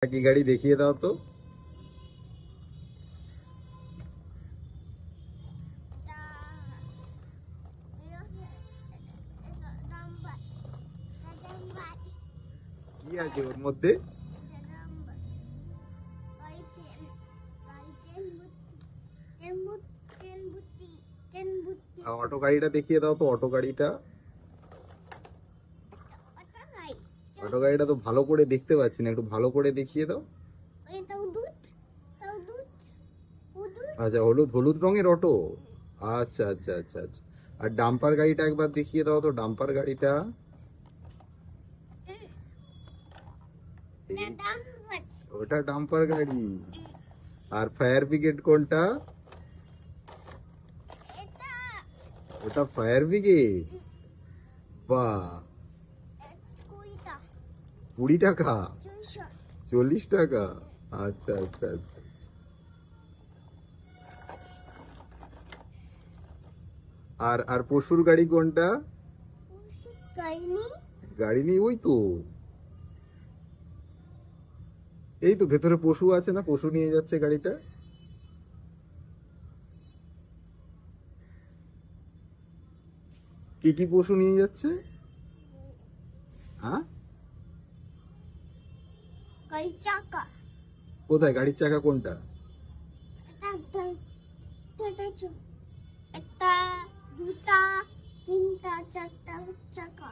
কি গাড়ি দেখিয়ে দাও তো। কি আছে ওর মধ্যে? অটো গাড়িটা দেখিয়ে দাও তো। অটো গাড়িটা তো ভালো করে দেখতে পাচ্ছি না, একটু ভালো করে দেখিয়ে দাও। আচ্ছা, হলুদ হলুদ রঙের অটো। আচ্ছা আচ্ছা আচ্ছা আচ্ছা। আর ডাম্পার গাড়িটা একবার দেখিয়ে দাও তো। ডাম্পার গাড়িটা ওটা ডাম্পার গাড়ি। আর ফায়ার ব্রিগেড কোনটা? ওটা ফায়ার ব্রিগেড। বাহ, 20 টাকা? 40 টাকা? আচ্ছা আচ্ছা আচ্ছা। আর আর পশুর গাড়ি কোনটা? গাড়ি নেই? ওই তো, এই তো ভেতরে পশু আছে না, পশু নিয়ে যাচ্ছে গাড়িটা। কি কি পশু নিয়ে যাচ্ছে? হ্যাঁ, কোথায় গাড়ির চাকা কোনটা? একটা, দুটা, তিনটা, চারটা চাকা।